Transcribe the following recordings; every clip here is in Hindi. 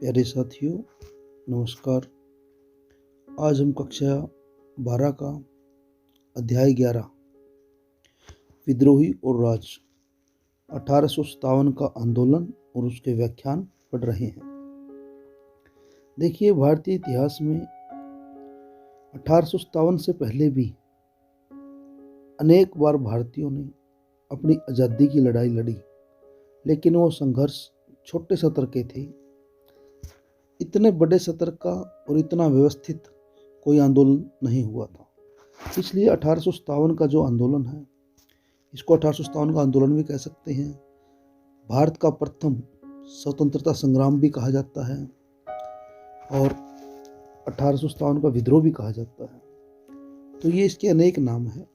प्यारे साथियों, नमस्कार। आज हम कक्षा 12 का अध्याय 11 विद्रोही और राज 1857 का आंदोलन और उसके व्याख्यान पढ़ रहे हैं। देखिए, भारतीय इतिहास में 1857 से पहले भी अनेक बार भारतीयों ने अपनी आज़ादी की लड़ाई लड़ी, लेकिन वो संघर्ष छोटे स्तर के थे। इतने बड़े स्तर का और इतना व्यवस्थित कोई आंदोलन नहीं हुआ था। इसलिए 1857 का जो आंदोलन है, इसको 1857 का आंदोलन भी कह सकते हैं। भारत का प्रथम स्वतंत्रता संग्राम भी कहा जाता है और 1857 का विद्रोह भी कहा जाता है। तो ये इसके अनेक नाम हैं।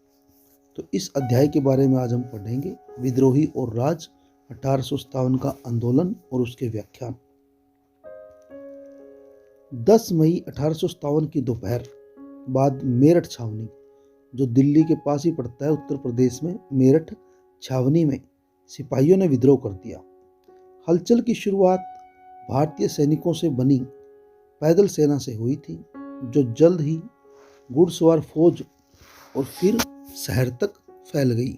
तो इस अध्याय के बारे में आज हम पढ़ेंगे, विद्रोही और राज 1857 का आंदोलन और उसके व्याख्यान। 10 मई 1857 की दोपहर बाद मेरठ छावनी, जो दिल्ली के पास ही पड़ता है, उत्तर प्रदेश में मेरठ छावनी में सिपाहियों ने विद्रोह कर दिया। हलचल की शुरुआत भारतीय सैनिकों से बनी पैदल सेना से हुई थी, जो जल्द ही घुड़सवार फौज और फिर शहर तक फैल गई।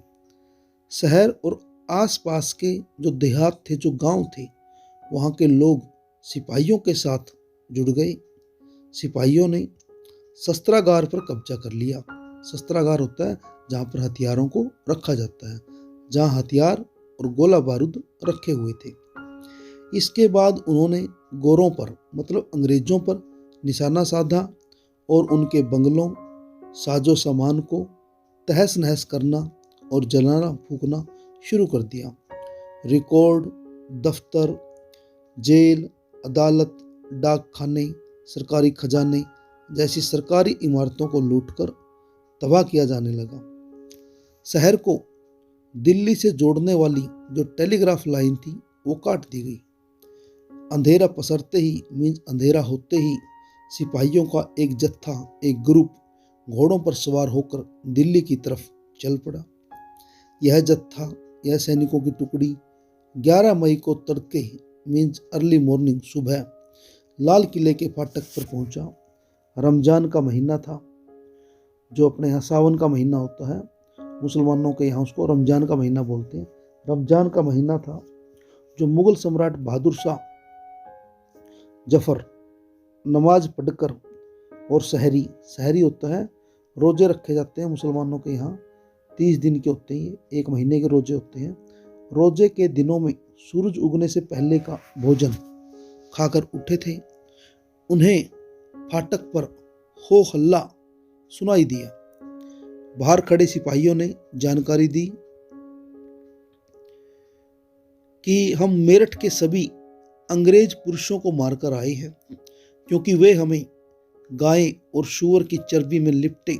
शहर और आसपास के जो देहात थे, जो गांव थे, वहां के लोग सिपाहियों के साथ जुड़ गए। सिपाहियों ने शस्त्रागार पर कब्जा कर लिया। शस्त्रागार होता है जहाँ पर हथियारों को रखा जाता है, जहाँ हथियार और गोला बारूद रखे हुए थे। इसके बाद उन्होंने गोरों पर, मतलब अंग्रेजों पर निशाना साधा और उनके बंगलों, साजो सामान को तहस नहस करना और जलाना फूकना शुरू कर दिया। रिकॉर्ड, दफ्तर, जेल, अदालत, डाक खाने, सरकारी खजाने जैसी सरकारी इमारतों को लूटकर तबाह किया जाने लगा। शहर को दिल्ली से जोड़ने वाली जो टेलीग्राफ लाइन थी, वो काट दी गई। अंधेरा पसरते ही, मीन्स अंधेरा होते ही, सिपाहियों का एक जत्था, एक ग्रुप घोड़ों पर सवार होकर दिल्ली की तरफ चल पड़ा। यह जत्था, यह सैनिकों की टुकड़ी 11 मई को तड़के, मीन्स अर्ली मॉर्निंग, सुबह लाल किले के फाटक पर पहुंचा। रमजान का महीना था, जो अपने यहाँ सावन का महीना होता है, मुसलमानों के यहाँ उसको रमजान का महीना बोलते हैं। रमजान का महीना था, जो मुगल सम्राट बहादुर शाह जफर नमाज पढ़कर और सहरी होता है, रोजे रखे जाते हैं मुसलमानों के यहाँ। 30 दिन के होते हैं, 1 महीने के रोजे होते हैं। रोजे के दिनों में सूरज उगने से पहले का भोजन खाकर उठे थे। उन्हें फाटक पर हो हल्ला सुनाई दिया। बाहर खड़े सिपाहियों ने जानकारी दी कि हम मेरठ के सभी अंग्रेज पुरुषों को मारकर आए हैं, क्योंकि वे हमें गाय और सूअर की चर्बी में लिपटे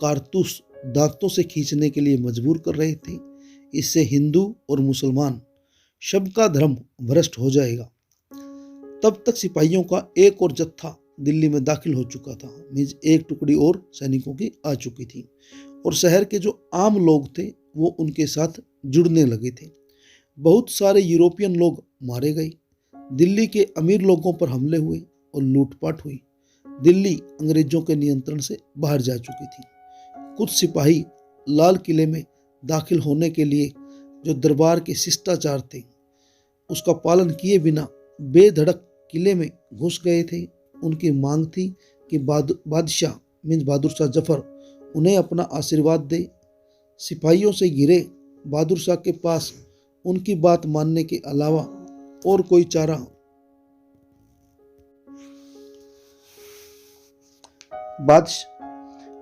कारतूस दांतों से खींचने के लिए मजबूर कर रहे थे। इससे हिंदू और मुसलमान सबका धर्म भ्रष्ट हो जाएगा। तब तक सिपाहियों का एक और जत्था दिल्ली में दाखिल हो चुका था, मीन्स एक टुकड़ी और सैनिकों की आ चुकी थी, और शहर के जो आम लोग थे वो उनके साथ जुड़ने लगे थे। बहुत सारे यूरोपियन लोग मारे गए। दिल्ली के अमीर लोगों पर हमले हुए और लूटपाट हुई। दिल्ली अंग्रेजों के नियंत्रण से बाहर जा चुकी थी। कुछ सिपाही लाल किले में दाखिल होने के लिए जो दरबार के शिष्टाचार थे उसका पालन किए बिना बेधड़क किले में घुस गए थे। उनकी मांग थी कि बादशाह मीन्स बहादुर शाह जफर उन्हें अपना आशीर्वाद दे। सिपाहियों से घिरे बहादुर शाह के पास उनकी बात मानने के अलावा और कोई चारा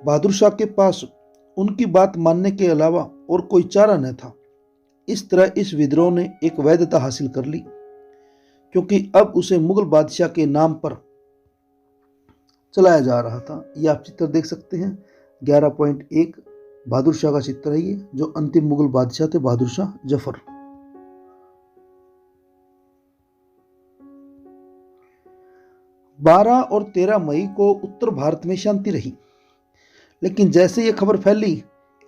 बहादुर शाह के पास उनकी बात मानने के अलावा और कोई चारा न था। इस तरह इस विद्रोह ने एक वैधता हासिल कर ली, क्योंकि अब उसे मुगल बादशाह के नाम पर चलाया जा रहा था। ये आप चित्र देख सकते हैं, 11.1 बहादुर शाह का चित्र है ये, जो अंतिम मुगल बादशाह थे, बहादुर शाह जफर। 12 और 13 मई को उत्तर भारत में शांति रही, लेकिन जैसे ये खबर फैली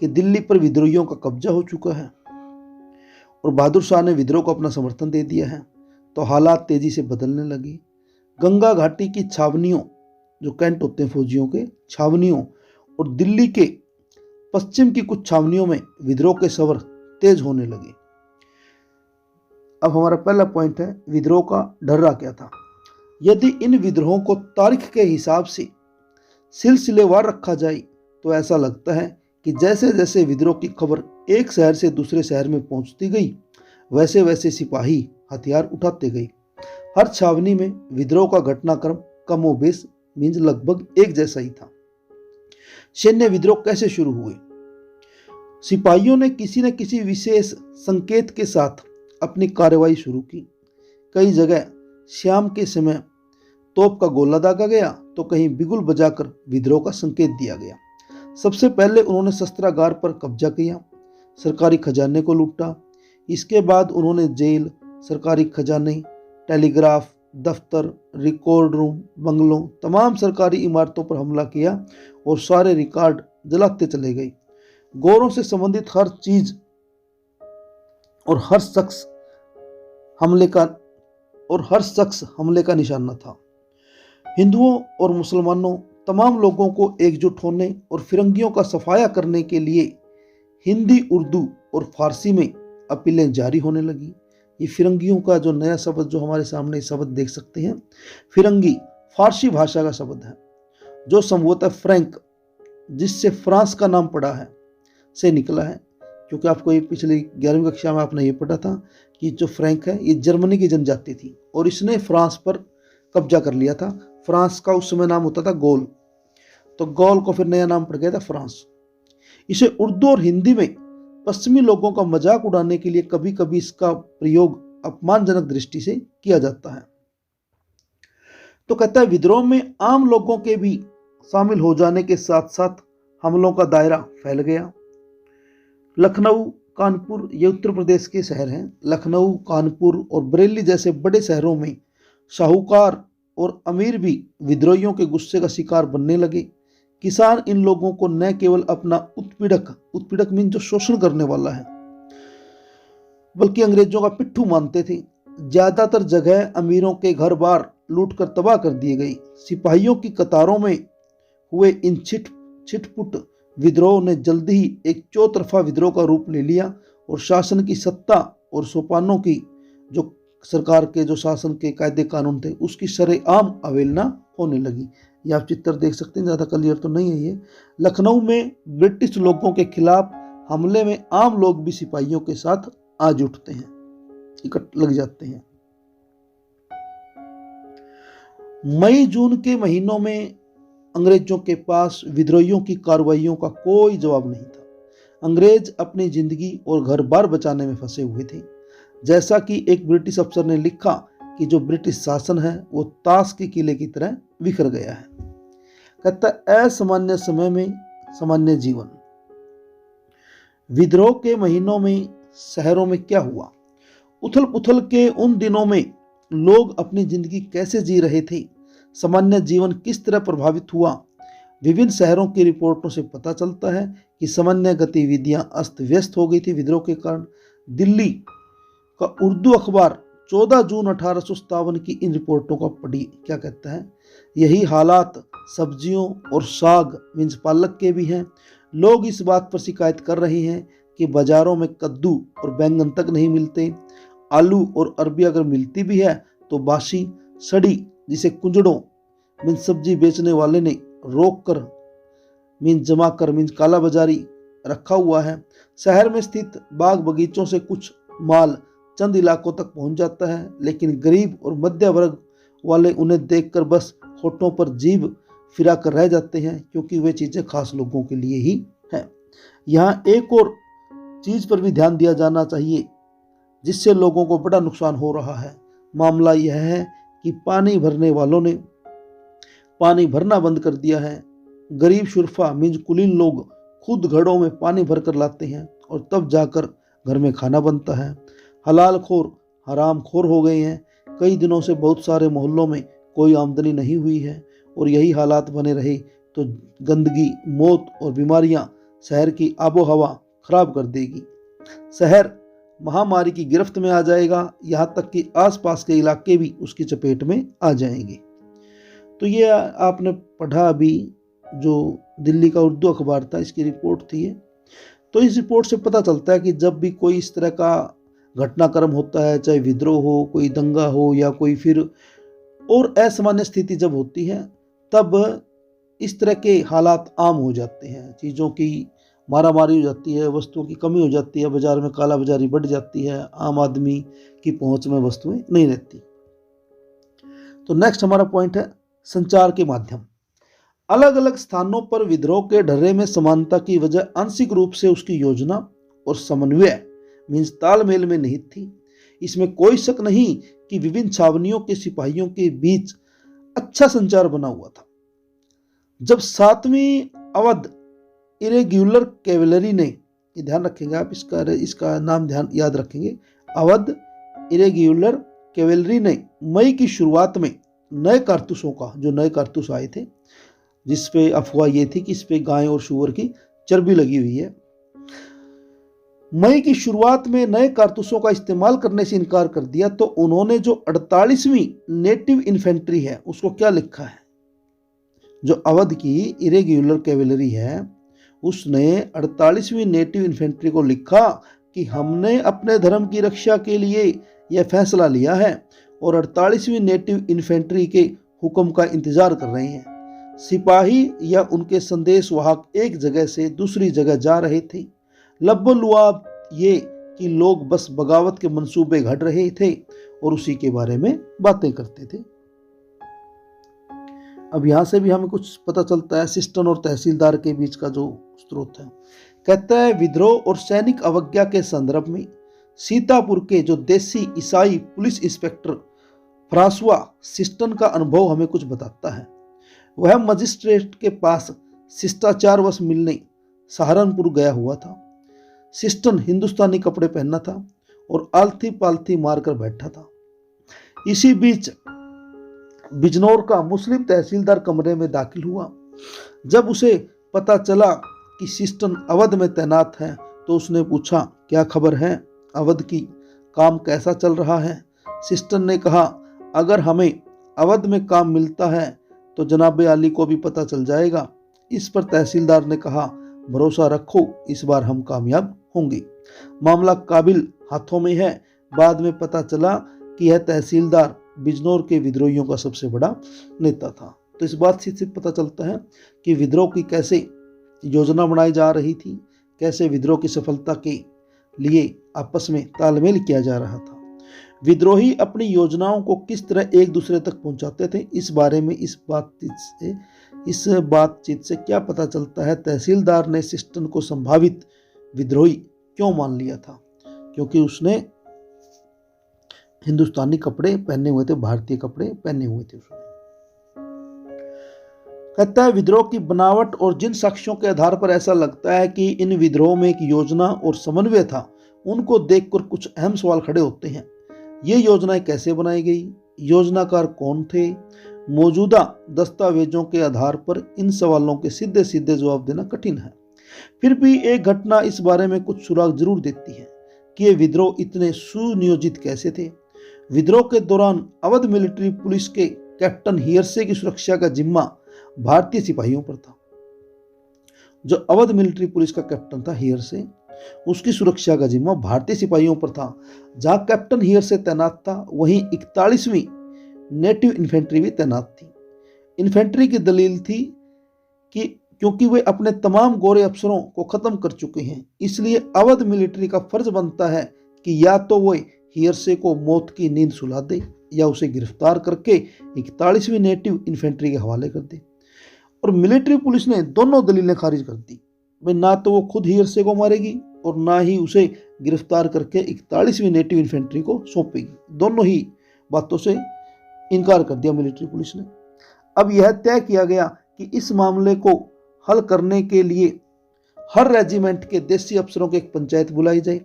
कि दिल्ली पर विद्रोहियों का कब्जा हो चुका है और बहादुर शाह ने विद्रोह को अपना समर्थन दे दिया है, तो हालात तेजी से बदलने लगे। गंगा घाटी की छावनियों, जो कैंट होते हैं फौजियों के, छावनियों और दिल्ली के पश्चिम की कुछ छावनियों में विद्रोह के सवर तेज होने लगे। अब हमारा पहला पॉइंट है, विद्रोह का ढर्रा क्या था। यदि इन विद्रोहों को तारीख के हिसाब से सिलसिलेवार रखा जाए तो ऐसा लगता है कि जैसे जैसे विद्रोह की खबर एक शहर से दूसरे शहर में पहुंचती गई, वैसे वैसे सिपाही हथियार उठाते गए। हर छावनी में विद्रोह का घटनाक्रम कमोबेश मींस लगभग एक जैसा ही था। सैन्य विद्रोह कैसे शुरू हुए। सिपाहियों ने किसी न किसी विशेष संकेत के साथ अपनी कार्रवाई शुरू की। कई जगह शाम के समय तोप का गोला दागा गया तो कहीं बिगुल बजाकर विद्रोह का संकेत दिया गया। सबसे पहले उन्होंने शस्त्रागार पर कब्जा किया, सरकारी खजाने को लूटा। इसके बाद उन्होंने जेल, सरकारी खजाने, टेलीग्राफ दफ्तर, रिकॉर्ड रूम, बंगलों, तमाम सरकारी इमारतों पर हमला किया और सारे रिकॉर्ड जलाते चले गए। गोरों से संबंधित हर चीज और हर शख्स हमले का निशाना था। हिंदुओं और मुसलमानों तमाम लोगों को एकजुट होने और फिरंगियों का सफाया करने के लिए हिंदी, उर्दू और फारसी में अपीलें जारी होने लगी। ये फिरंगियों का जो नया शब्द जो हमारे सामने शब्द देख सकते हैं, फिरंगी फारसी भाषा का शब्द है जो संभवतः फ्रैंक, जिससे फ्रांस का नाम पड़ा है, से निकला है। क्योंकि आपको ये पिछली 11वीं कक्षा में आपने ये पढ़ा था कि जो फ्रैंक है ये जर्मनी की जनजाति थी और इसने फ्रांस पर कब्जा कर लिया था। फ्रांस का उस समय नाम होता था गौल, तो गौल को फिर नया नाम पड़ गया था फ्रांस। इसे उर्दू और हिंदी में पश्चिमी लोगों का मजाक उड़ाने के लिए कभी कभी इसका प्रयोग अपमानजनक दृष्टि से किया जाता है। तो कहता है विद्रोह में आम लोगों के भी शामिल हो जाने के साथ साथ हमलों का दायरा फैल गया। लखनऊ, कानपुर, ये उत्तर प्रदेश के शहर हैं। लखनऊ, कानपुर और बरेली जैसे बड़े शहरों में साहूकार और अमीर भी विद्रोहियों के गुस्से का शिकार बनने लगे। किसान इन लोगों को न केवल अपना उत्पीड़क मीन जो शोषण करने वाला है, बल्कि अंग्रेजों का पिट्ठू मानते थे। ज्यादातर जगह अमीरों के घर बार लूटकर तबाह कर दिए गए। सिपाहियों की कतारों में हुए इन छिटपुट विद्रोह ने जल्दी ही एक चौतरफा विद्रोह का रूप ले लिया और शासन की सत्ता और सोपानों की जो सरकार के जो शासन के कायदे कानून थे उसकी सरेआम अवहेलना होने लगी। ये आप चित्र देख सकते हैं, ज़्यादा क्लियर तो नहीं है ये। लखनऊ में ब्रिटिश लोगों के खिलाफ हमले में आम लोग भी सिपाहियों के साथ आज उठते हैं, इकट्ठे लग जाते हैं। मई जून के महीनों में अंग्रेजों के पास विद्रोहियों की कार्रवाइयों का कोई जवाब नहीं था। अंग्रेज अपनी जिंदगी और घर बार बचाने में फंसे हुए थे। जैसा कि एक ब्रिटिश अफसर ने लिखा कि जो ब्रिटिश शासन है वो ताश के किले की तरह बिखर गया है। कहता असामान्य समय में सामान्य जीवन। विद्रोह के महीनों में शहरों में क्या हुआ। उथल पुथल के उन दिनों में लोग अपनी जिंदगी कैसे जी रहे थे, सामान्य जीवन किस तरह प्रभावित हुआ। विभिन्न शहरों की रिपोर्टों से पता चलता है कि सामान्य गतिविधियां अस्त व्यस्त हो गई थी विद्रोह के कारण। दिल्ली का उर्दू अखबार 14 जून 1857 की इन रिपोर्टों का पढ़ी क्या कहता है। यही हालात सब्जियों और साग मीन्स पालक के भी हैं। लोग इस बात पर शिकायत कर रहे हैं कि बाजारों में कद्दू और बैंगन तक नहीं मिलते। आलू और अरबी अगर मिलती भी है तो बासी सड़ी, जिसे कुंजड़ों मीन्स सब्जी बेचने वाले ने रोक कर मीन्स जमा कर मीन्स काला बाजारी रखा हुआ है। शहर में स्थित बाग बगीचों से कुछ माल चंद इलाकों तक पहुंच जाता है, लेकिन गरीब और मध्य वर्ग वाले उन्हें देखकर बस होठों पर जीभ फिरा कर रह जाते हैं, क्योंकि वे चीज़ें खास लोगों के लिए ही हैं। यहाँ एक और चीज़ पर भी ध्यान दिया जाना चाहिए जिससे लोगों को बड़ा नुकसान हो रहा है। मामला यह है कि पानी भरने वालों ने पानी भरना बंद कर दिया है। गरीब शुरफा मीन्स कुलीन लोग खुद घड़ों में पानी भर कर लाते हैं और तब जाकर घर में खाना बनता है। हलाल खोर हराम खोर हो गए हैं। कई दिनों से बहुत सारे मोहल्लों में कोई आमदनी नहीं हुई है और यही हालात बने रहे तो गंदगी, मौत और बीमारियां शहर की आबो हवा खराब कर देगी। शहर महामारी की गिरफ्त में आ जाएगा, यहाँ तक कि आसपास के इलाके भी उसकी चपेट में आ जाएंगे। तो ये आपने पढ़ा अभी, जो दिल्ली का उर्दू अखबार था, इसकी रिपोर्ट थी ये। तो इस रिपोर्ट से पता चलता है कि जब भी कोई इस तरह का घटनाक्रम होता है, चाहे विद्रोह हो, कोई दंगा हो, या कोई फिर और असामान्य स्थिति जब होती है, तब इस तरह के हालात आम हो जाते हैं। चीज़ों की मारामारी हो जाती है, वस्तुओं की कमी हो जाती है, बाजार में काला बाजारी बढ़ जाती है, आम आदमी की पहुंच में वस्तुएं नहीं रहती। तो नेक्स्ट हमारा पॉइंट है संचार के माध्यम। अलग अलग स्थानों पर विद्रोह के ढर्रे में समानता की वजह आंशिक रूप से उसकी योजना और समन्वय मीन्स तालमेल में निहित थी। इसमें कोई शक नहीं कि विभिन्न छावनियों के सिपाहियों के बीच अच्छा संचार बना हुआ था। जब 7वीं अवध इरेग्युलर कैवेलरी ने, ध्यान रखेंगे आप, इसका नाम ध्यान याद रखेंगे, अवध इरेग्युलर कैवेलरी ने मई की शुरुआत में नए कारतूसों का, जो नए कारतूस आए थे, जिसपे अफवाह ये थी कि इस पे गाय और शुअर की चर्बी लगी हुई है, मई की शुरुआत में नए कारतूसों का इस्तेमाल करने से इनकार कर दिया। तो उन्होंने जो 48वीं नेटिव इन्फेंट्री है उसको क्या लिखा है, जो अवध की इरेग्युलर कैवेलरी है उसने 48वीं नेटिव इन्फेंट्री को लिखा कि हमने अपने धर्म की रक्षा के लिए यह फैसला लिया है और 48वीं नेटिव इन्फेंट्री के हुक्म का इंतजार कर रहे हैं। सिपाही या उनके संदेश वाहक एक जगह से दूसरी जगह जा रहे थे। लब्बलुआब ये कि लोग बस बगावत के मंसूबे घड़ रहे थे और उसी के बारे में बातें करते थे। अब यहां से भी हमें कुछ पता चलता है सिस्टन और तहसीलदार के बीच का जो स्रोत है। कहता है विद्रोह और सैनिक अवज्ञा के संदर्भ में सीतापुर के जो देसी ईसाई पुलिस इंस्पेक्टर फ्रांसवा सिस्टन का अनुभव हमें कुछ बताता है। वह मजिस्ट्रेट के पास शिष्टाचारवश मिलने सहारनपुर गया हुआ था। सिस्टन हिंदुस्तानी कपड़े पहनना था और आलथी पालथी मारकर बैठा था। इसी बीच बिजनौर का मुस्लिम तहसीलदार कमरे में दाखिल हुआ। जब उसे पता चला कि सिस्टन अवध में तैनात है तो उसने पूछा, क्या खबर है अवध की, काम कैसा चल रहा है? सिस्टन ने कहा, अगर हमें अवध में काम मिलता है तो जनाब अली को भी पता चल जाएगा। इस पर तहसीलदार ने कहा, भरोसा रखो, इस बार हम कामयाब होंगे। मामला काबिल हाथों में है। बाद में पता चला कि यह तहसीलदार बिजनौर के विद्रोहियों का सबसे बड़ा नेता था। तो इस बात से पता चलता है कि विद्रोह की कैसे योजना बनाई जा रही थी, कैसे विद्रोह की सफलता के लिए आपस में तालमेल किया जा रहा था। विद्रोही अपनी योजनाओं को किस तरह एक दूसरे तक पहुंचाते थे, इस बारे में इस बातचीत से क्या पता चलता है? तहसीलदार ने सिस्टन को संभावित विद्रोही क्यों मान लिया था? क्योंकि उसने हिंदुस्तानी कपड़े पहने हुए थे, भारतीय कपड़े पहने हुए थे उसने। कहता है विद्रोह की बनावट और जिन साक्ष्यों के आधार पर ऐसा लगता है कि इन विद्रोह में एक योजना और समन्वय था, उनको देखकर कुछ अहम सवाल खड़े होते हैं। ये योजनाएं कैसे बनाई गई? योजनाकार कौन थे? मौजूदा दस्तावेजों के आधार पर इन सवालों के सीधे सीधे जवाब देना कठिन है। फिर भी एक घटना इस बारे में कुछ सुराग जरूर देती है कि ये विद्रोह इतने सुनियोजित कैसे थे। विद्रोह के दौरान अवध मिलिट्री पुलिस के कैप्टन हियरसे की सुरक्षा का जिम्मा भारतीय सिपाहियों पर था। जो अवध मिलिट्री पुलिस का कैप्टन था हियरसे, उसकी सुरक्षा का जिम्मा भारतीय सिपाहियों पर था। जहां कैप्टन हियरसे तैनात था वहीं 41वीं नेटिव इन्फेंट्री भी तैनात थी। इन्फेंट्री की दलील थी कि क्योंकि वे अपने तमाम गोरे अफसरों को खत्म कर चुके हैं, इसलिए अवध मिलिट्री का फर्ज बनता है कि या तो वे हियरसे को मौत की नींद सुला दे या उसे गिरफ्तार करके 41वीं नेटिव इन्फेंट्री के हवाले कर दे। और मिलिट्री पुलिस ने दोनों दलीलें खारिज कर दी। भाई ना तो वो खुद हियरसे को मारेगी और ना ही उसे गिरफ्तार करके 41वीं नेटिव इन्फेंट्री को सौंपेगी। दोनों ही बातों से इनकार कर दिया मिलिट्री पुलिस ने। अब यह तय किया गया कि इस मामले को हल करने के लिए हर रेजिमेंट के देसी अफसरों की एक पंचायत बुलाई जाए।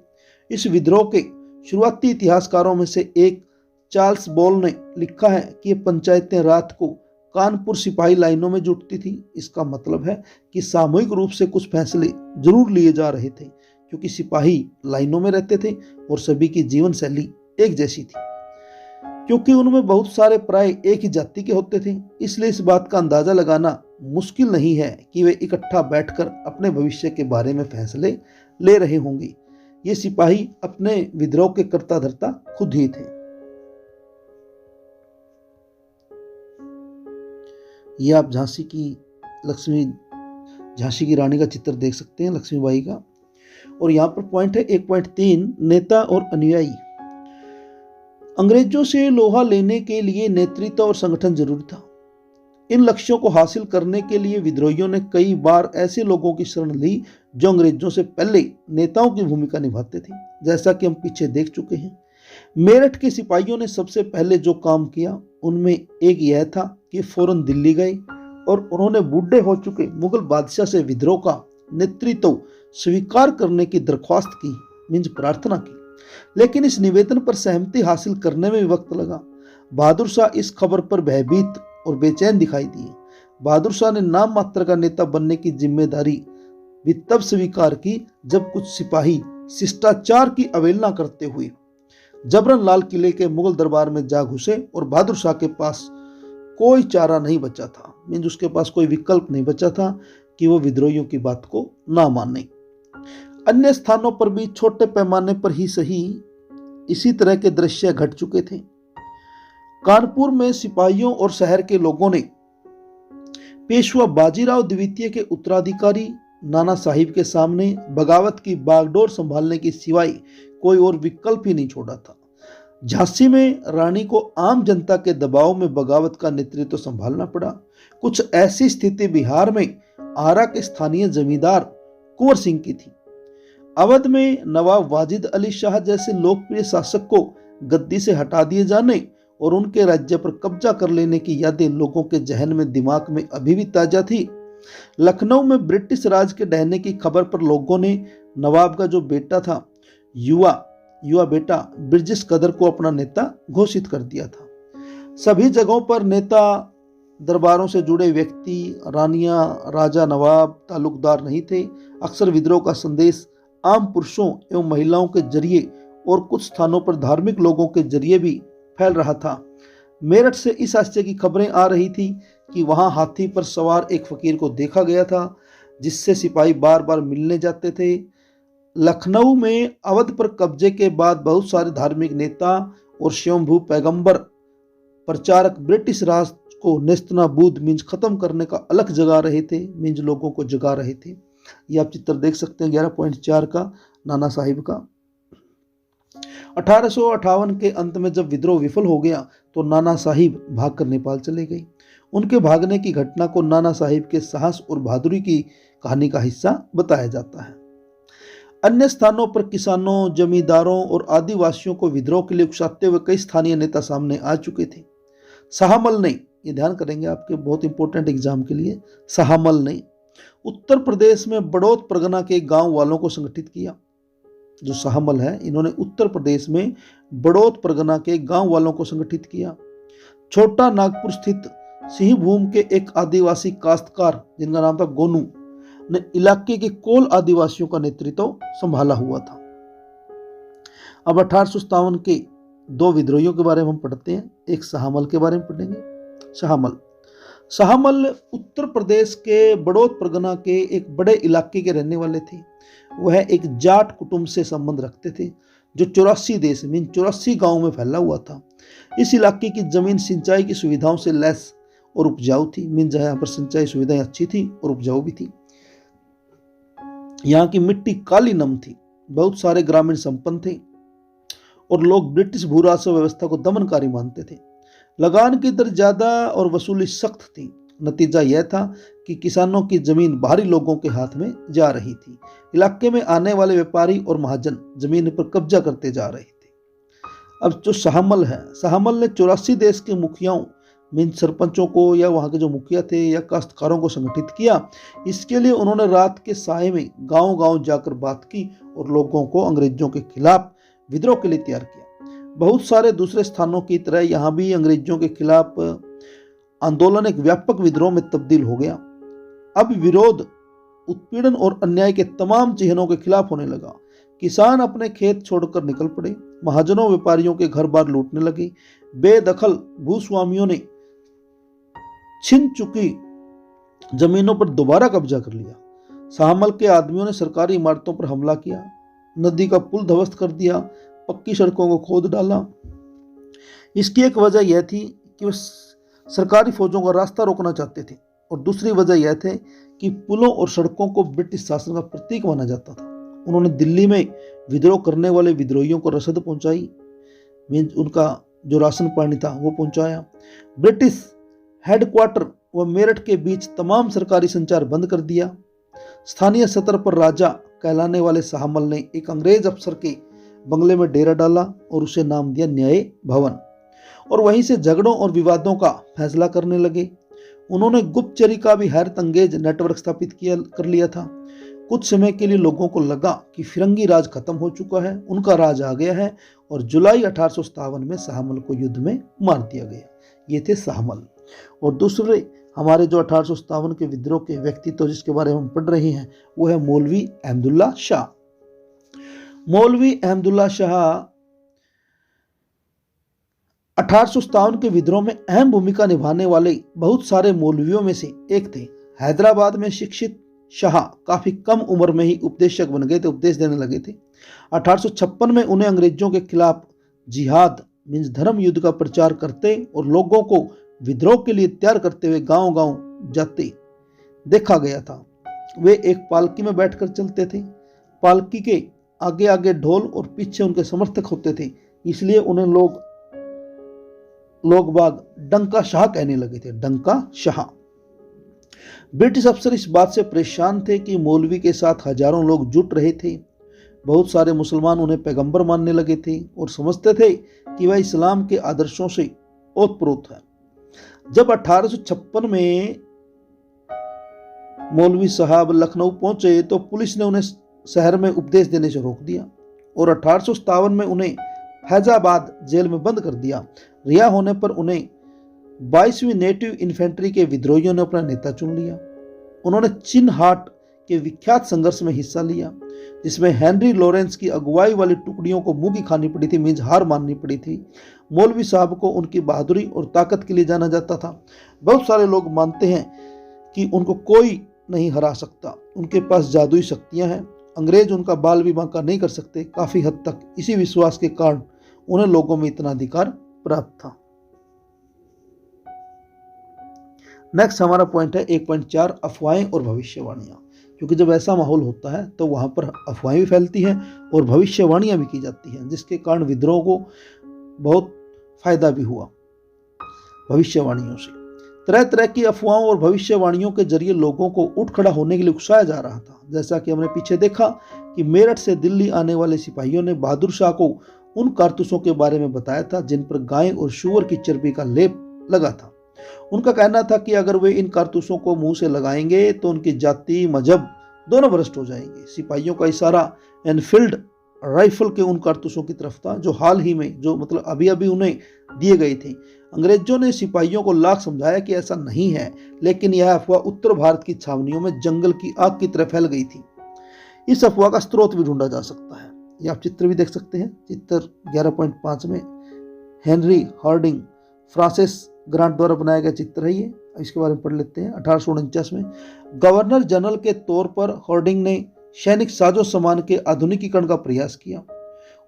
इस विद्रोह के शुरुआती इतिहासकारों में से एक चार्ल्स बॉल ने लिखा है कि ये पंचायतें रात को कानपुर सिपाही लाइनों में जुटती थी। इसका मतलब है कि सामूहिक रूप से कुछ फैसले जरूर लिए जा रहे थे, क्योंकि सिपाही लाइनों में रहते थे और सभी की जीवन शैली एक जैसी थी। क्योंकि उनमें बहुत सारे प्राय एक ही जाति के होते थे, इसलिए इस बात का अंदाजा लगाना मुश्किल नहीं है कि वे इकट्ठा बैठकर अपने भविष्य के बारे में फैसले ले रहे होंगे। ये सिपाही अपने विद्रोह के कर्ता धर्ता खुद ही थे। ये आप झांसी की रानी का चित्र देख सकते हैं, लक्ष्मीबाई का। और यहाँ पर पॉइंट है 1.3, नेता और अनुयायी। अंग्रेजों से लोहा लेने के लिए नेतृत्व और संगठन जरूरी था। इन लक्ष्यों को हासिल करने के लिए विद्रोहियों ने कई बार ऐसे लोगों की शरण ली जो अंग्रेजों से पहले नेताओं की भूमिका निभाते थे, जैसा कि हम पीछे देख चुके हैं। मेरठ के सिपाहियों ने सबसे पहले जो काम किया उनमें एक यह था कि फौरन दिल्ली गए और उन्होंने बूढ़े हो चुके मुगल बादशाह से विद्रोह का नेतृत्व स्वीकार करने की दरख्वास्त की, मीन्स प्रार्थना की। लेकिन इस निवेदन पर सहमति हासिल करने में भी वक्त लगा। बहादुर शाह इस खबर पर भयभीत और बेचैन दिखाई दिए। बहादुर शाह ने नाम मात्र का नेता बनने की जिम्मेदारी भी तब स्वीकार की जब कुछ सिपाही शिष्टाचार की अवहेलना करते हुए जबरन लाल किले के मुगल दरबार में जा घुसे और बहादुर शाह के पास कोई चारा नहीं बचा था, मीन्स उसके पास कोई विकल्प नहीं बचा था कि वो विद्रोहियों की बात को ना माने। अन्य स्थानों पर भी छोटे पैमाने पर ही सही इसी तरह के दृश्य घट चुके थे। कानपुर में सिपाहियों और शहर के लोगों ने पेशवा बाजीराव द्वितीय के उत्तराधिकारी नाना साहिब के सामने बगावत की बागडोर संभालने की सिवाय कोई और विकल्प ही नहीं छोड़ा था। झांसी में रानी को आम जनता के दबाव में बगावत का नेतृत्व संभालना पड़ा। कुछ ऐसी स्थिति बिहार में आरा के स्थानीय जमींदार कुंवर सिंह की थी। अवध में नवाब वाजिद अली शाह जैसे लोकप्रिय शासक को गद्दी से हटा दिए जाने और उनके राज्य पर कब्जा कर लेने की यादें लोगों के जहन में दिमाग में अभी भी ताजा थी। लखनऊ में ब्रिटिश राज के ढहने की खबर पर लोगों ने नवाब का जो बेटा था, युवा बेटा ब्रिजेश कदर को अपना नेता घोषित कर दिया था। सभी जगहों पर नेता दरबारों से जुड़े व्यक्ति, रानियां, राजा, नवाब, तालुकदार नहीं थे। अक्सर विद्रोह का संदेश आम पुरुषों एवं महिलाओं के जरिए और कुछ स्थानों पर धार्मिक लोगों के जरिए भी फैल रहा था। मेरठ से इस आश्चर्य की खबरें आ रही थी कि वहां हाथी पर सवार एक फकीर को देखा गया था, जिससे सिपाही बार बार मिलने जाते थे। लखनऊ में अवध पर कब्जे के बाद बहुत सारे धार्मिक नेता और स्वयंभू पैगंबर प्रचारक ब्रिटिश राज को नेस्तनाबूद मीन्स खत्म करने का अलख जगा रहे थे, मीन्स लोगों को जगा रहे थे। ये आप चित्र देख सकते हैं 11.4 का नाना साहिब का। 1858 के अंत में जब विद्रोह विफल हो गया तो नाना साहिब भागकर नेपाल चले गए। उनके भागने की घटना को नाना साहिब के साहस और बहादुरी की कहानी का हिस्सा बताया जाता है। अन्य स्थानों पर किसानों, जमींदारों और आदिवासियों को विद्रोह के लिए उकसाते हुए कई स्थानीय नेता सामने आ चुके थे। शाहमल ने, ये ध्यान करेंगे आपके बहुत इंपॉर्टेंट एग्जाम के लिए, शाहमल ने उत्तर प्रदेश में बड़ौत परगना के गांव वालों को संगठित किया। जो शाहमल है, इन्होंने उत्तर प्रदेश में बड़ौत परगना के गांव वालों को संगठित किया। छोटा नागपुर स्थित सिंहभूम के एक आदिवासी काश्तकार जिनका नाम था गोनू ने इलाके के कोल आदिवासियों का नेतृत्व संभाला हुआ था। अब 1857 के दो विद्रोहियों के बारे में हम पढ़ते हैं। एक शाहमल के बारे में पढ़ेंगे। शाहमल उत्तर प्रदेश के बड़ौत परगना के एक बड़े इलाके के रहने वाले थे। वह एक जाट कुटुंब से संबंध रखते थे जो 84 देश मीन 84 गांव में फैला हुआ था। इस इलाके की जमीन सिंचाई की सुविधाओं से लैस और उपजाऊ थी, मीन जहाँ यहाँ पर सिंचाई सुविधाएं अच्छी थी और उपजाऊ भी थी। यहाँ की मिट्टी काली नम थी। बहुत सारे ग्रामीण संपन्न थे और लोग ब्रिटिश भू राजस्व व्यवस्था को दमनकारी मानते थे। लगान की दर ज्यादा और वसूली सख्त थी। नतीजा यह था कि किसानों की जमीन बाहरी लोगों के हाथ में जा रही थी। इलाके में आने वाले व्यापारी और महाजन जमीन पर कब्जा करते जा रहे थे। अब जो शाहमल है, शाहमल ने 84 देश के मुखियाओं मीन सरपंचों को या वहाँ के जो मुखिया थे या काश्तकारों को संगठित किया। इसके लिए उन्होंने रात के साए में गांव-गांव जाकर बात की और लोगों को अंग्रेजों के खिलाफ विद्रोह के लिए तैयार किया। बहुत सारे दूसरे स्थानों की तरह यहाँ भी अंग्रेजों के खिलाफ आंदोलन एक व्यापक विद्रोह में तब्दील हो गया। अब विरोध उत्पीड़न और अन्याय के तमाम चिन्हों के खिलाफ होने लगा। किसान अपने खेत छोड़कर निकल पड़े, महाजनों व्यापारियों के घर बार लूटने लगे, बेदखल भूस्वामियों ने छिन चुकी जमीनों पर दोबारा कब्जा कर लिया। शाहमल के आदमियों ने सरकारी इमारतों पर हमला किया, नदी का पुल ध्वस्त कर दिया, पक्की सड़कों को खोद डाला। इसकी एक वजह यह थी कि वे सरकारी फौजों का रास्ता रोकना चाहते थे, और दूसरी वजह यह थी कि पुलों और सड़कों को ब्रिटिश शासन का प्रतीक माना जाता था। उन्होंने दिल्ली में विद्रोह करने वाले विद्रोहियों को रसद पहुंचाई, उनका जो राशन पानी था वो पहुंचाया। ब्रिटिश हेडक्वार्टर व मेरठ के बीच तमाम सरकारी संचार बंद कर दिया। स्थानीय स्तर पर राजा कहलाने वाले शाहमल ने एक अंग्रेज अफसर के बंगले में डेरा डाला और उसे नाम दिया न्याय भवन, और वहीं से झगड़ों और विवादों का फैसला करने लगे। उन्होंने गुप्तचरी का भी हैरत अंगेज नेटवर्क स्थापित कर लिया था। कुछ समय के लिए लोगों को लगा कि फिरंगी राज खत्म हो चुका है, उनका राज आ गया है, और जुलाई 1857 में शाहमल को युद्ध में मार दिया गया। ये थे शाहमल। और दूसरे हमारे जो 1857 के विद्रोह के व्यक्तित्व जिसके बारे में हम पढ़ रहे हैं वो है मौलवी अहमदुल्ला शाह। मौलवी अहमदुल्ला शाह 1857 के विद्रोह में अहम भूमिका निभाने वाले बहुत सारे मौलवियों में से एक थे। हैदराबाद में शिक्षित शाह काफी कम उम्र में ही उपदेशक बन गए थे, उपदेश देने लगे थे। 1856 में उन्हें अंग्रेजों के खिलाफ जिहाद मीन्स धर्म युद्ध का प्रचार करते और लोगों को विद्रोह के लिए तैयार करते हुए गांव-गांव जाते देखा गया था। वे एक पालकी में बैठकर चलते थे, पालकी के आगे आगे ढोल और पीछे उनके समर्थक होते थे, इसलिए उन्हें लोग बाग डंका शाह कहने लगे थे, डंका शाह। ब्रिटिश अफसर इस बात से परेशान थे कि मौलवी के साथ हजारों लोग जुट रहे थे। बहुत सारे मुसलमान उन्हें पैगंबर मानने लगे थे और समझते थे कि वह इस्लाम के आदर्शों से ओतप्रोत है। जब 1856 में मौलवी साहब लखनऊ पहुंचे तो पुलिस ने उन्हें शहर में उपदेश देने से रोक दिया और 1857 में उन्हें फैजाबाद जेल में बंद कर दिया। रिहा होने पर उन्हें 22वीं नेटिव इन्फेंट्री के विद्रोहियों ने अपना नेता चुन लिया। उन्होंने चिन्हाट के विख्यात संघर्ष में हिस्सा लिया, जिसमें हेनरी लॉरेंस की अगुवाई वाली टुकड़ियों को मुंह की खानी पड़ी थी, मीन्स हार माननी पड़ी थी। मौलवी साहब को उनकी बहादुरी और ताकत के लिए जाना जाता था। बहुत सारे लोग मानते हैं कि उनको कोई नहीं हरा सकता, उनके पास जादुई शक्तियां हैं, अंग्रेज उनका बाल भी बांका नहीं कर सकते। काफी हद तक इसी विश्वास के कारण उन्हें लोगों में इतना अधिकार प्राप्त था। नेक्स्ट हमारा पॉइंट है 1.4 अफवाहें और भविष्यवाणियां। क्योंकि जब ऐसा माहौल होता है तो वहां पर अफवाहें भी फैलती हैं और भविष्यवाणियां भी की जाती हैं, जिसके कारण विद्रोह को बहुत फायदा भी हुआ भविष्यवाणियों से। तरह तरह की अफवाहों और भविष्यवाणियों के जरिए लोगों को उठ खड़ा होने के लिए उकसाया जा रहा था। जैसा कि हमने पीछे देखा कि मेरठ से दिल्ली आने वाले सिपाहियों ने बहादुर शाह को उन कारतूसों के बारे में बताया था जिन पर गाय और सूअर की चर्बी का लेप लगा था। उनका कहना था कि अगर वे इन कारतूसों को मुंह से लगाएंगे तो उनकी जाति मजहब दोनों भ्रष्ट हो जाएंगे। सिपाहियों का इशारा एनफील्ड राइफल के उन कारतूसों की तरफ था जो हाल ही में जो मतलब अभी अभी उन्हें दिए गए थे। अंग्रेजों ने सिपाहियों को लाख समझाया कि ऐसा नहीं है, लेकिन यह अफवाह उत्तर भारत की छावनियों में जंगल की आग की तरह फैल गई थी। इस अफवाह का स्रोत भी ढूंढा जा सकता है। ये आप चित्र भी देख सकते हैं। चित्र 11.5 में हेनरी हार्डिंग फ्रांसिस ग्रांट द्वारा बनाया गया चित्र है। ये इसके बारे में पढ़ लेते हैं। 1849 में गवर्नर जनरल के तौर पर हार्डिंग ने सैनिक साजो सामान के आधुनिकीकरण का प्रयास किया।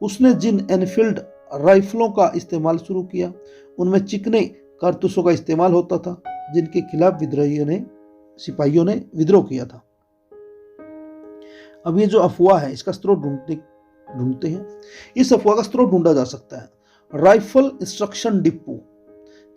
उसने जिन एनफील्ड राइफलों का इस्तेमाल शुरू किया उनमें चिकने कारतूसों का इस्तेमाल होता था, जिनके खिलाफ सिपाहियों ने विद्रोह किया था। अब ये जो अफवाह है इसका स्रोत ढूंढते हैं। इस अफवाह का स्रोत ढूंढा जा सकता है। राइफल इंस्ट्रक्शन डिपो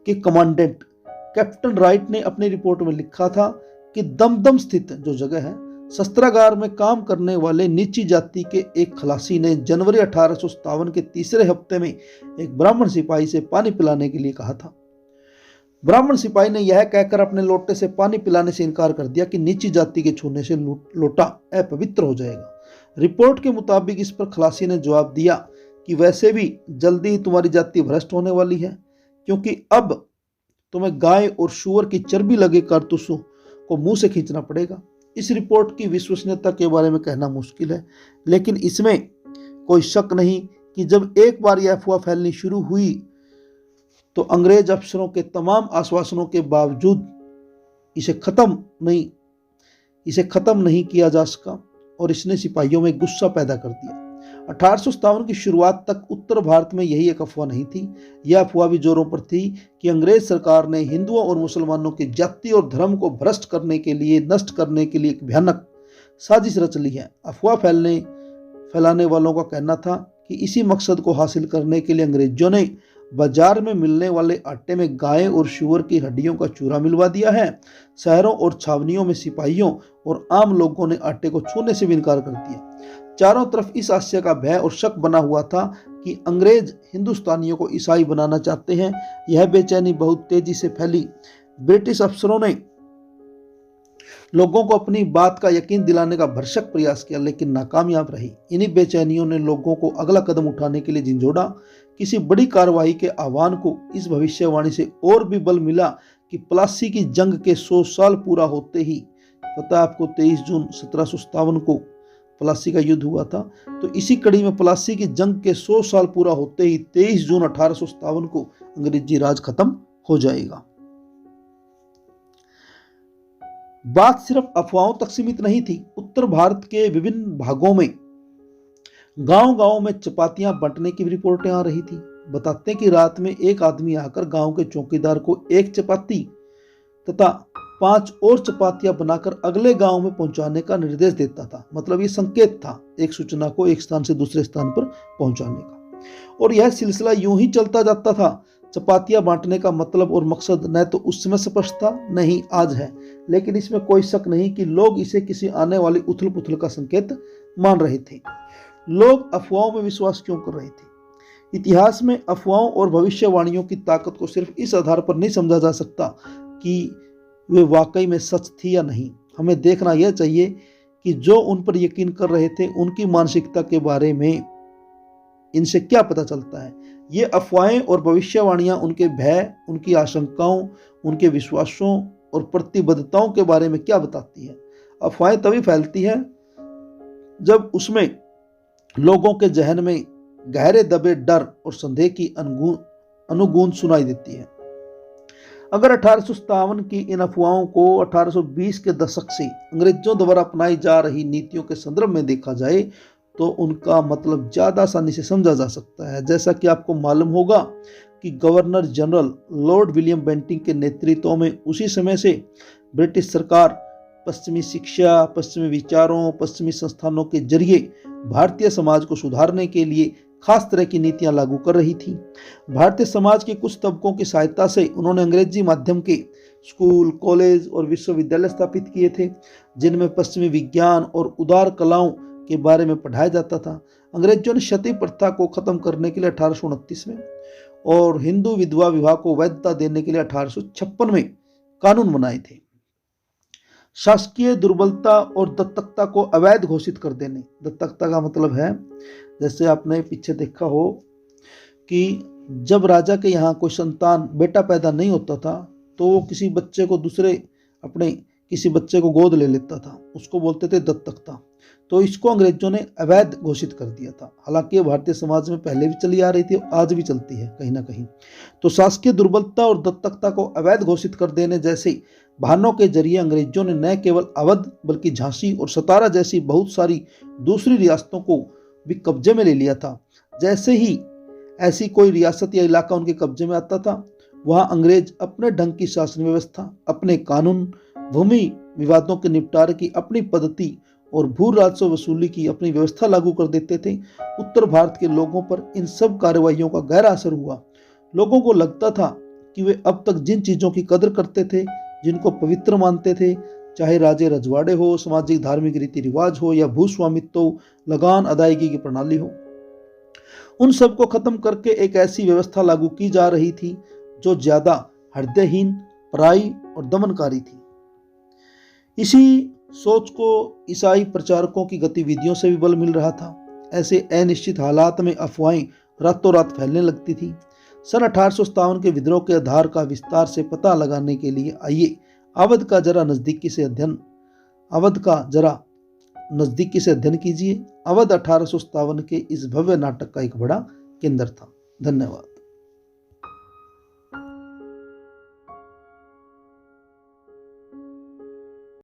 के कमांडेंट कैप्टन राइट ने अपनी रिपोर्ट में लिखा था कि दमदम स्थित जो जगह है शस्त्रागार में काम करने वाले नीची जाति के एक खलासी ने जनवरी 1857 के तीसरे हफ्ते में एक ब्राह्मण सिपाही से पानी पिलाने के लिए कहा था। ब्राह्मण सिपाही ने यह कहकर अपने लोटे से पानी पिलाने से इनकार कर दिया कि नीची जाति के छूने से लोटा अपवित्र हो जाएगा। रिपोर्ट के मुताबिक इस पर खलासी ने जवाब दिया कि वैसे भी जल्दी ही तुम्हारी जाति भ्रष्ट होने वाली है, क्योंकि अब तुम्हें गाय और सूअर की चर्बी लगे कारतूसों को मुंह से खींचना पड़ेगा। इस रिपोर्ट की विश्वसनीयता के बारे में कहना मुश्किल है, लेकिन इसमें कोई शक नहीं कि जब एक बार यह अफवाह फैलनी शुरू हुई तो अंग्रेज अफसरों के तमाम आश्वासनों के बावजूद इसे खत्म नहीं किया जा सका और इसने सिपाहियों में गुस्सा पैदा कर दिया। 1857 की शुरुआत तक उत्तर भारत में यही एक अफवाह नहीं थी। यह अफवाह भी जोरों पर थी कि अंग्रेज सरकार ने हिंदुओं और मुसलमानों की जाति और धर्म को भ्रष्ट करने के लिए, नष्ट करने के लिए एक भयानक साजिश रच ली है। अफवाह फैलाने वालों का कहना था कि इसी मकसद को हासिल करने के लिए अंग्रेजों ने बाजार में मिलने वाले आटे में गाय और सूअर की हड्डियों का चूरा मिलवा दिया है। शहरों और छावनियों में सिपाहियों और आम लोगों ने आटे को छूने से भी इनकार कर दिया। चारों तरफ इस आशय का भय और शक बना हुआ था कि अंग्रेज हिंदुस्तानियों को ईसाई बनाना चाहते हैं। यह बेचैनी बहुत तेजी से फैली। ब्रिटिश अफसरों ने लोगों को अपनी बात का यकीन दिलाने का भरसक प्रयास किया, लेकिन नाकामयाब रही। इन्हीं बेचैनियों ने लोगों को अगला कदम उठाने के लिए झिंझोड़ा। किसी बड़ी कार्रवाई के आह्वान को इस भविष्यवाणी से और भी बल मिला कि प्लासी की जंग के 100 साल पूरा होते ही, पता है आपको 23 जून 1757 को प्लासी का युद्ध हुआ था, तो इसी कड़ी में प्लासी की जंग के 100 साल पूरा होते ही 23 जून 1857 को अंग्रेजी राज खत्म हो जाएगा। बात सिर्फ अफवाहों तक सीमित नहीं थी। उत्तर भारत के विभिन्न भागों में गांव-गांव में चपातियां बंटने की रिपोर्टें आ रही थी। बताते हैं कि रात में एक आदमी आकर गांव के चौकीदार को एक चपाती तथा 5 और चपातियां बनाकर अगले गांव में पहुंचाने का निर्देश देता था। मतलब ये संकेत था एक सूचना को एक स्थान से दूसरे स्थान पर पहुंचाने का, और यह सिलसिला यूं ही चलता जाता था। चपातियां बांटने का मतलब और मकसद न तो उस समय स्पष्ट था, न ही आज है, लेकिन इसमें कोई शक नहीं कि लोग इसे किसी आने वाली उथल पुथल का संकेत मान रहे थे। लोग अफवाहों में विश्वास क्यों कर रहे थे? इतिहास में अफवाहों और भविष्यवाणियों की ताकत को सिर्फ इस आधार पर नहीं समझा जा सकता कि वे वाकई में सच थी या नहीं। हमें देखना यह चाहिए कि जो उन पर यकीन कर रहे थे उनकी मानसिकता के बारे में इनसे क्या पता चलता है। ये अफवाहें और भविष्यवाणियां उनके भय, उनकी आशंकाओं, उनके विश्वासों और प्रतिबद्धताओं के बारे में क्या बताती है। अफवाहें तभी फैलती है जब उसमें लोगों के जहन में गहरे दबे डर और संदेह की अनुगूंज सुनाई देती है। अगर 1857 की इन अफवाहों को 1820 के दशक से अंग्रेजों द्वारा अपनाई जा रही नीतियों के संदर्भ में देखा जाए तो उनका मतलब ज़्यादा आसानी से समझा जा सकता है। जैसा कि आपको मालूम होगा कि governor general lord William Bentinck के नेतृत्व में उसी समय से ब्रिटिश सरकार पश्चिमी शिक्षा, पश्चिमी विचारों, पश्चिमी संस्थानों के जरिए भारतीय समाज को सुधारने के लिए खास तरह की नीतियां लागू कर रही थी। भारतीय समाज के कुछ तबकों की सहायता से उन्होंने अंग्रेजी माध्यम के स्कूल, कॉलेज और विश्वविद्यालय स्थापित किए थे, जिनमें पश्चिमी विज्ञान और उदार कलाओं के बारे में पढ़ाया जाता था। अंग्रेजों ने सती प्रथा को खत्म करने के लिए 1829 में और हिंदू विधवा विवाह को वैधता देने के लिए 1856 में कानून बनाए थे। शासकीय दुर्बलता और दत्तकता को अवैध घोषित कर देने। दत्तकता का मतलब है, जैसे आपने पीछे देखा हो कि जब राजा के यहाँ कोई संतान बेटा पैदा नहीं होता था तो वो किसी बच्चे को गोद ले लेता था, उसको बोलते थे दत्तकता। तो इसको अंग्रेजों ने अवैध घोषित कर दिया था। हालांकि ये भारतीय समाज में पहले भी चली आ रही थी, आज भी चलती है कहीं ना कहीं। तो शासकीय दुर्बलता और दत्तकता को अवैध घोषित कर देने जैसे बहानों के जरिए अंग्रेजों ने न केवल अवध बल्कि झांसी और सतारा जैसी बहुत सारी दूसरी रियासतों को भी कब्जे में ले लिया था। जैसे ही ऐसी कोई रियासत या इलाका उनके कब्जे में आता था, वहां अंग्रेज अपने ढंग की शासन व्यवस्था, अपने कानून, भूमि विवादों के निपटारे की अपनी पद्धति और भू राजस्व वसूली की अपनी व्यवस्था लागू कर देते थे। उत्तर भारत के लोगों पर इन सब कार्रवाइयों का गहरा असर हुआ। लोगों को लगता था कि वे अब तक जिन चीजों की कदर करते थे, जिनको पवित्र मानते थे, चाहे राजे रजवाड़े हो, सामाजिक धार्मिक रीति रिवाज हो या भूस्वामित्व, लगान अदायगी की प्रणाली हो, उन सब को खत्म करके एक ऐसी व्यवस्था लागू की जा रही थी जो ज्यादा हृदयहीन, पराई और दमनकारी थी। इसी सोच को ईसाई प्रचारकों की गतिविधियों से भी बल मिल रहा था। ऐसे अनिश्चित हालात में अफवाहें रातों रात फैलने लगती थी। सन 1857 के विद्रोह के आधार का विस्तार से पता लगाने के लिए आइए अवध का जरा नज़दीकी से अध्ययन कीजिए। अवध 1857 के इस भव्य नाटक का एक बड़ा केंद्र था। धन्यवाद।